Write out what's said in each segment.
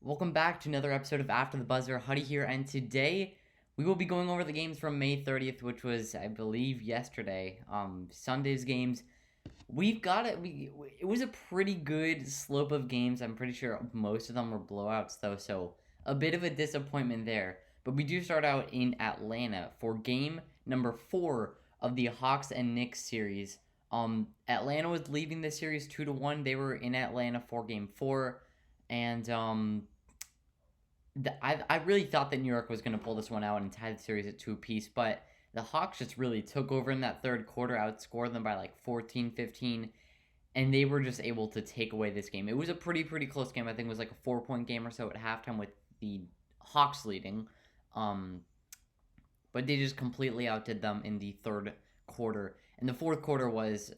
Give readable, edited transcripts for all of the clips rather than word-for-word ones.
Welcome back to another episode of After the Buzzer. Huddy here, and today we will be going over the games from May 30th, which was, I believe, yesterday. Sunday's games. We've got it. It was a pretty good slope of games. I'm pretty sure most of them were blowouts, though, so a bit of a disappointment there. But we do start out in Atlanta for game number 4 of the Hawks and Knicks series. Atlanta was leading the series 2-1. They were in Atlanta for game 4. And I really thought that New York was going to pull this one out and tie the series at 2 apiece, but the Hawks just really took over in that third quarter, outscored them by like 14, 15, and they were just able to take away this game. It was a pretty close game. I think it was like a 4-point game or so at halftime with the Hawks leading. But they just completely outdid them in the third quarter. And the fourth quarter was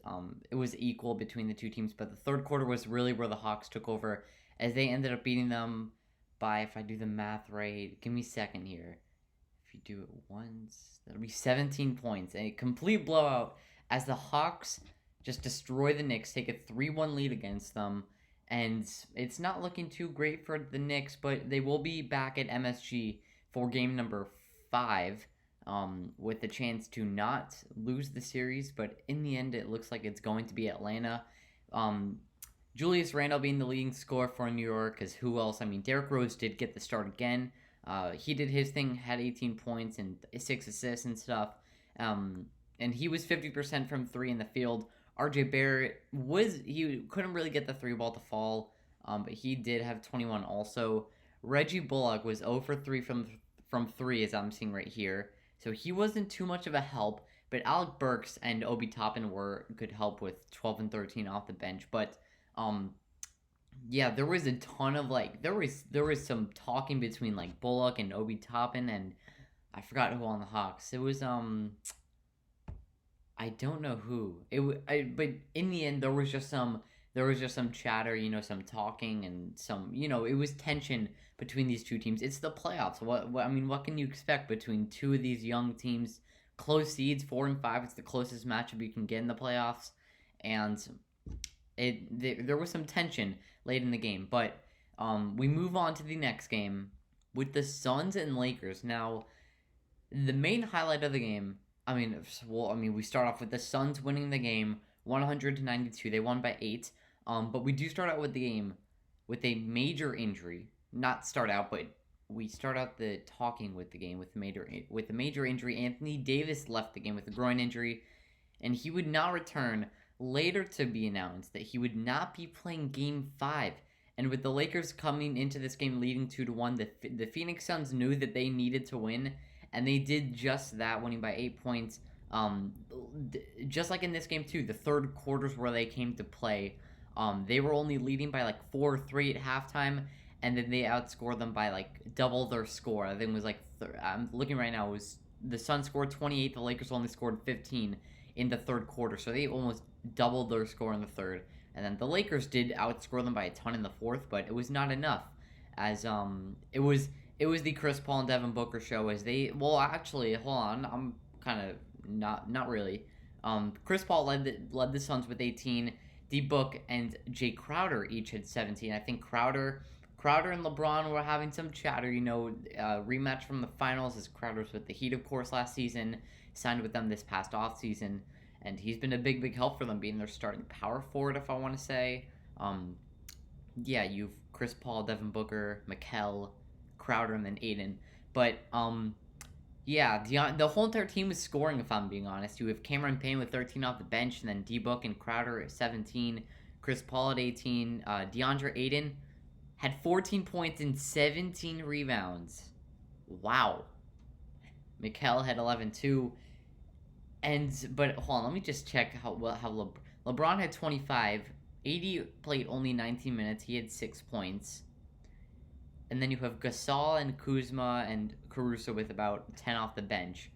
it was equal between the two teams, but the third quarter was really where the Hawks took over, as they ended up beating them by, if I do the math right, give me a second here. If you do it once, that'll be 17 points. A complete blowout as the Hawks just destroy the Knicks, take a 3-1 lead against them. And it's not looking too great for the Knicks, but they will be back at MSG for game number 5. With the chance to not lose the series, but in the end, it looks like it's going to be Atlanta. Julius Randle being the leading scorer for New York, because who else? I mean, Derrick Rose did get the start again. He did his thing, had 18 points and 6 assists and stuff. And he was 50% from 3 in the field. RJ Barrett he couldn't really get the 3 ball to fall, but he did have 21 also. Reggie Bullock was 0 for 3 from 3, as I'm seeing right here. So he wasn't too much of a help, but Alec Burks and Obi Toppin were good help with 12 and 13 off the bench. But yeah, there was a ton of there was some talking between like Bullock and Obi Toppin, and I forgot who on the Hawks. It was I don't know who. But in the end there was just some chatter, some talking and some, it was tension between these two teams. It's the playoffs. What can you expect between two of these young teams? Close seeds, 4 and 5. It's the closest matchup you can get in the playoffs, and there was some tension late in the game. But we move on to the next game with the Suns and Lakers. Now, the main highlight of the game. We start off with the Suns winning the game 100-92. They won by 8. But we do start out with the game with a major injury. Not start out, but we start out the talking with the game with a major injury. Anthony Davis left the game with a groin injury, and he would not return. Later to be announced that he would not be playing Game 5. And with the Lakers coming into this game leading 2-1, the Phoenix Suns knew that they needed to win, and they did just that, winning by 8 points. Just like in this game too, the third quarters where they came to play, they were only leading by 4-3 at halftime, and then they outscored them by double their score. I think it was I'm looking right now. It was the Suns scored 28, the Lakers only scored 15 in the third quarter, so they almost doubled their score in the third. And then the Lakers did outscore them by a ton in the fourth, but it was not enough, as it was the Chris Paul and Devin Booker show. As they actually, hold on, I'm kind of not really. Chris Paul led the Suns with 18. D Book and Jay Crowder each had 17. I think Crowder and LeBron were having some chatter. Rematch from the finals, as Crowder was with the Heat, of course, last season. Signed with them this past offseason, and he's been a big help for them, being their starting power forward, if I want to say. You've Chris Paul, Devin Booker, Mikal, Crowder, and then Aiden. But the whole entire team was scoring, if I'm being honest. You have Cameron Payne with 13 off the bench, and then D-Book and Crowder at 17, Chris Paul at 18. DeAndre Aiden had 14 points and 17 rebounds. Wow. Mikal had 11 too. But hold on, let me just check how LeBron had 25. AD played only 19 minutes. He had 6 points. And then you have Gasol and Kuzma and Caruso with about 10 off the bench.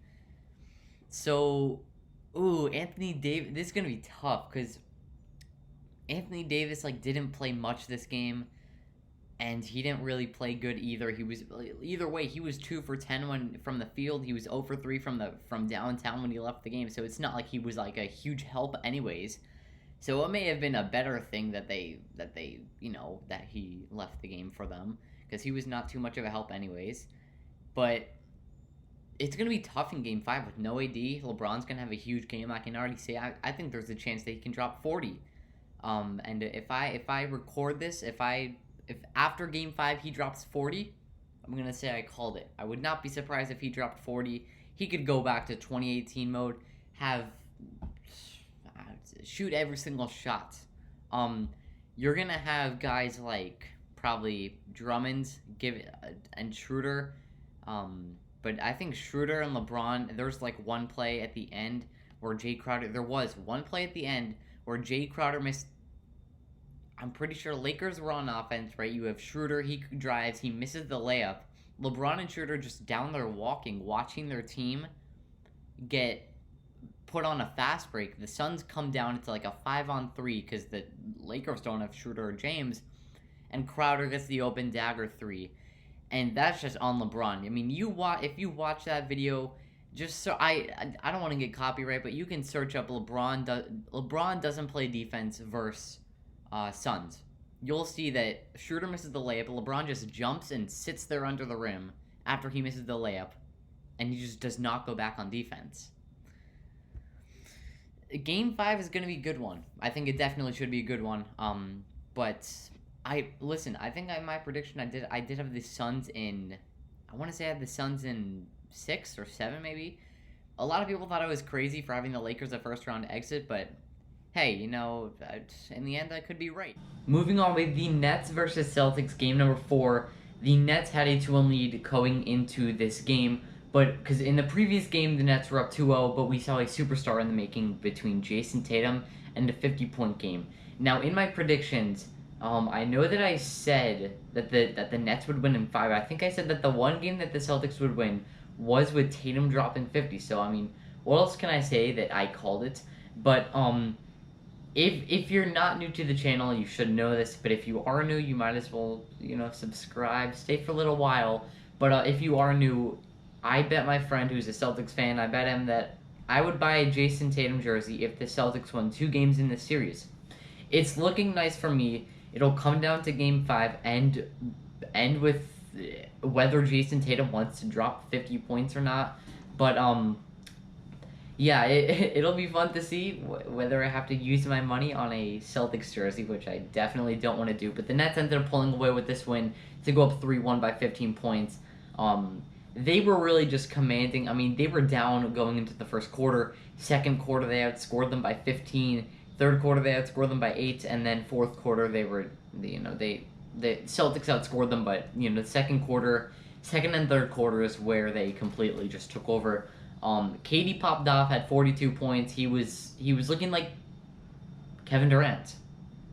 So, Anthony Davis. This is going to be tough because Anthony Davis didn't play much this game. And he didn't really play good either. Either way, he was 2 for 10 from the field. He was 0 for 3 from downtown when he left the game. So it's not like he was a huge help anyways. So it may have been a better thing that he left the game for them, because he was not too much of a help anyways. But it's going to be tough in Game 5 with no AD. LeBron's going to have a huge game. I can already say I think there's a chance that he can drop 40. And if I record this, if after Game 5 he drops 40, I'm going to say I called it. I would not be surprised if he dropped 40. He could go back to 2018 mode, shoot every single shot. You're going to have guys like probably Drummond and Schroeder. But I think Schroeder and LeBron, there's like one play at the end where Jay Crowder, there was one play at the end where Jay Crowder missed. I'm pretty sure Lakers were on offense, right? You have Schroeder, he drives, he misses the layup. LeBron and Schroeder just down there walking, watching their team get put on a fast break. The Suns come down into like a 5-on-3 because the Lakers don't have Schroeder or James, and Crowder gets the open dagger 3. And that's just on LeBron. I mean, if you watch that video, just so I don't want to get copyright, but you can search up LeBron doesn't play defense versus Suns. You'll see that Schroeder misses the layup, LeBron just jumps and sits there under the rim after he misses the layup, and he just does not go back on defense. Game 5 is going to be a good one. I think it definitely should be a good one. But I think my prediction, I did have the Suns in, I want to say I had the Suns in 6 or 7 maybe. A lot of people thought I was crazy for having the Lakers a first round exit, but hey, in the end I could be right. Moving on with the Nets versus Celtics, game number 4. The Nets had a 2-1 lead going into this game, but because in the previous game the Nets were up 2-0, but we saw a superstar in the making between Jason Tatum and a 50-point game. Now in my predictions, I know that I said that the Nets would win in 5. I think I said that the one game that the Celtics would win was with Tatum dropping 50. So, I mean, what else can I say that I called it? But, if you're not new to the channel, you should know this. But if you are new, you might as well, subscribe, stay for a little while. But if you are new, I bet my friend who's a Celtics fan, I bet him that I would buy a Jason Tatum jersey if the Celtics won 2 games in this series. It's looking nice for me. It'll come down to Game 5 and end with whether Jason Tatum wants to drop 50 points or not. But, yeah, it'll be fun to see whether I have to use my money on a Celtics jersey, which I definitely don't want to do. But the Nets ended up pulling away with this win to go up 3-1 by 15 points. They were really just commanding. I mean, they were down going into the first quarter. Second quarter, they outscored them by 15. Third quarter, they outscored them by 8, and then fourth quarter, the Celtics outscored them, but, the second and third quarter is where they completely just took over. KD popped off, had 42 points. He was looking like Kevin Durant.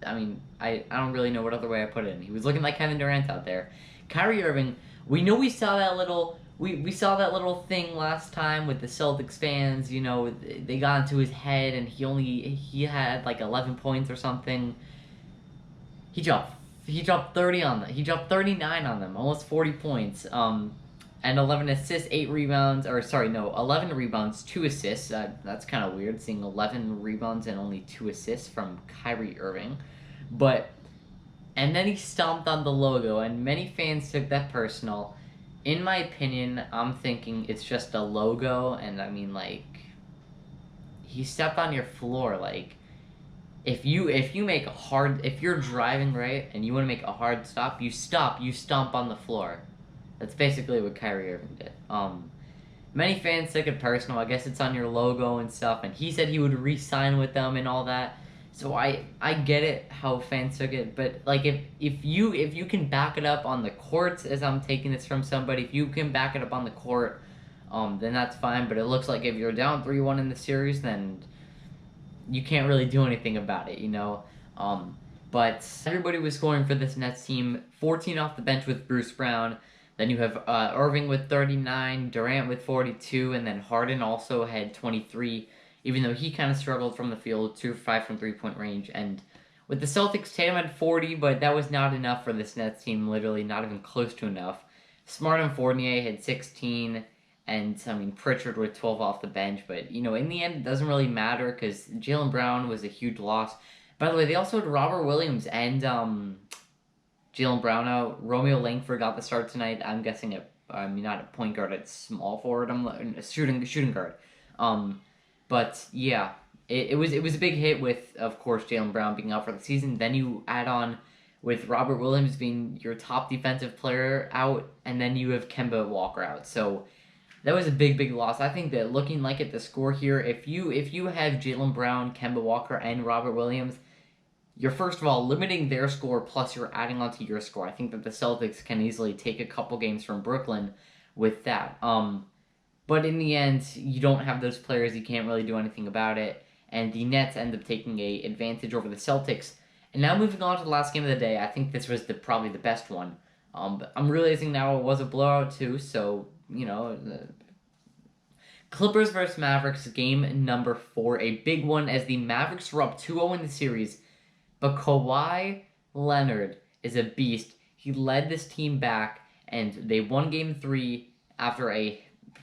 I mean, I don't really know what other way I put it in. He was looking like Kevin Durant out there. Kyrie Irving, we know we saw that little... We saw that little thing last time with the Celtics fans, they got into his head and he had like 11 points or something. He dropped 30 on them. He dropped 39 on them, almost 40 points. And 11 assists, 11 rebounds, 2 assists. That's kind of weird, seeing 11 rebounds and only 2 assists from Kyrie Irving. And then he stomped on the logo, and many fans took that personal. In my opinion, I'm thinking it's just a logo, and I mean, he stepped on your floor. If you're driving, right, and you want to make a hard stop, you stomp on the floor. That's basically what Kyrie Irving did. Many fans took it personal. I guess it's on your logo and stuff, and he said he would re-sign with them and all that. So I get it how fans took it, but if you can back it up on the court, as I'm taking this from somebody, if you can back it up on the court, then that's fine. But it looks like if you're down 3-1 in the series, then you can't really do anything about it, But everybody was scoring for this Nets team. 14 off the bench with Bruce Brown. Then you have Irving with 39, Durant with 42, and then Harden also had 23. Even though he kind of struggled from the field, 2-5 from 3-point range. And with the Celtics, Tatum had 40, but that was not enough for this Nets team, literally not even close to enough. Smart and Fournier had 16, and, Pritchard with 12 off the bench. But, in the end, it doesn't really matter because Jaylen Brown was a huge loss. By the way, they also had Robert Williams and Jaylen Brown out. Romeo Langford got the start tonight. I'm guessing not at point guard, at small forward. I'm shooting guard. Um, but yeah, it was a big hit with, of course, Jaylen Brown being out for the season. Then you add on with Robert Williams being your top defensive player out, and then you have Kemba Walker out. So that was a big loss. I think that looking like at the score here, if you have Jaylen Brown, Kemba Walker, and Robert Williams, you're first of all limiting their score, plus you're adding onto your score. I think that the Celtics can easily take a couple games from Brooklyn with that. But in the end, you don't have those players. You can't really do anything about it. And the Nets end up taking a advantage over the Celtics. And now moving on to the last game of the day, I think this was probably the best one. But I'm realizing now it was a blowout too. So Clippers versus Mavericks, game number 4, a big one as the Mavericks were up 2-0 in the series. But Kawhi Leonard is a beast. He led this team back, and they won game 3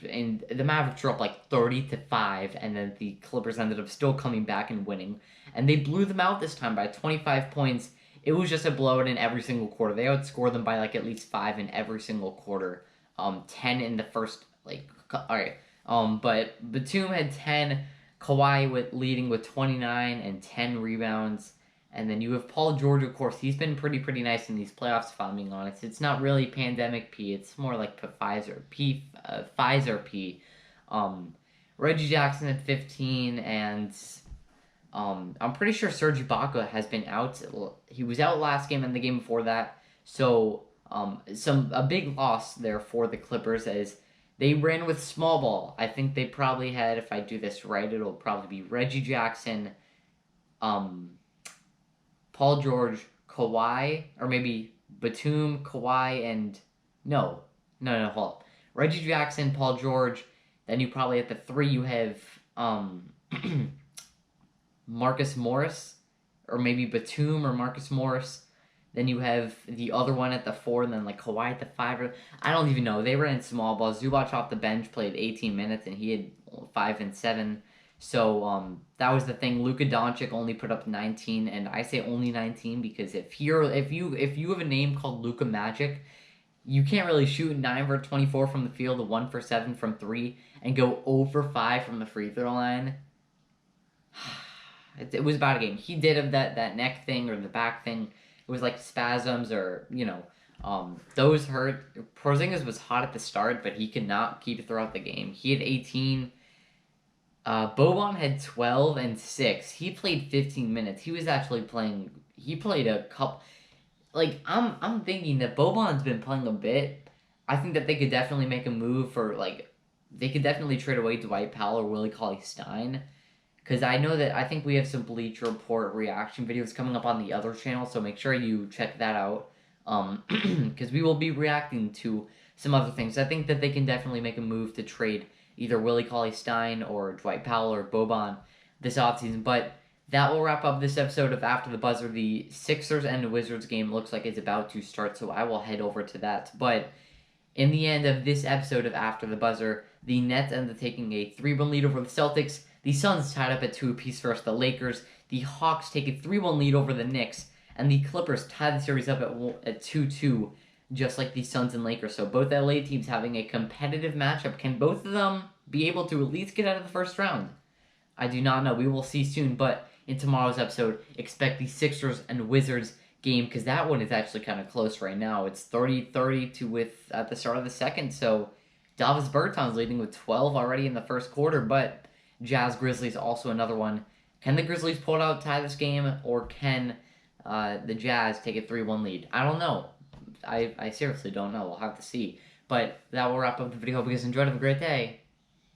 and the Mavericks were up like 30-5, and then the Clippers ended up still coming back and winning. And they blew them out this time by 25 points. It was just a blowout in every single quarter. They outscored them by like at least 5 in every single quarter. 10 in the first, all right. But Batum had 10, Kawhi leading with 29 and 10 rebounds. And then you have Paul George, of course. He's been pretty nice in these playoffs, if I'm being honest. It's not really pandemic P. It's more like Pfizer P. Reggie Jackson at 15, and I'm pretty sure Serge Ibaka has been out. He was out last game and the game before that. So a big loss there for the Clippers as they ran with small ball. I think they probably had, if I do this right, it'll probably be Reggie Jackson, Paul George, Kawhi, or maybe Batum, Kawhi, and no, hold up. Reggie Jackson, Paul George. Then you probably at the 3 you have Marcus Morris, or maybe Batum or Marcus Morris. Then you have the other one at the 4, and then like Kawhi at the 5. I don't even know. They were in small ball. Zubac off the bench played 18 minutes, and he had 5 and 7. So that was the thing. Luka Doncic only put up 19, and I say only 19 because if you have a name called Luka Magic, you can't really shoot 9 for 24 from the field, 1 for 7 from 3, and go 0 for 5 from the free throw line. It was about a game. He did have that neck thing or the back thing. It was like spasms or those hurt. Porzingis was hot at the start, but he could not keep it throughout the game. He had 18. Boban had 12 and 6. He played 15 minutes. He was actually playing. He played a couple. Like I'm thinking that Boban's been playing a bit. I think that they could definitely make a move for they could definitely trade away Dwight Powell or Willie Cauley-Stein. Because I think we have some Bleacher Report reaction videos coming up on the other channel, so make sure you check that out. Because we will be reacting to some other things. I think that they can definitely make a move to trade either Willie Cauley-Stein or Dwight Powell or Boban this offseason. But that will wrap up this episode of After the Buzzer. The Sixers and Wizards game looks like it's about to start, so I will head over to that. But in the end of this episode of After the Buzzer, the Nets end up taking a 3-1 lead over the Celtics. The Suns tied up at 2 apiece versus the Lakers. The Hawks take a 3-1 lead over the Knicks. And the Clippers tie the series up at 2-2, just like the Suns and Lakers. So both LA teams having a competitive matchup. Can both of them be able to at least get out of the first round? I do not know. We will see soon. But in tomorrow's episode, expect the Sixers and Wizards game, because that one is actually kind of close right now. It's 30-30 at the start of the second. So Davis Bertans leading with 12 already in the first quarter. But Jazz Grizzlies also another one. Can the Grizzlies pull it out, tie this game, or can the Jazz take a 3-1 lead? I don't know. I seriously don't know. We'll have to see. But that will wrap up the video. Hope you guys enjoyed. Have a great day.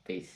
Peace.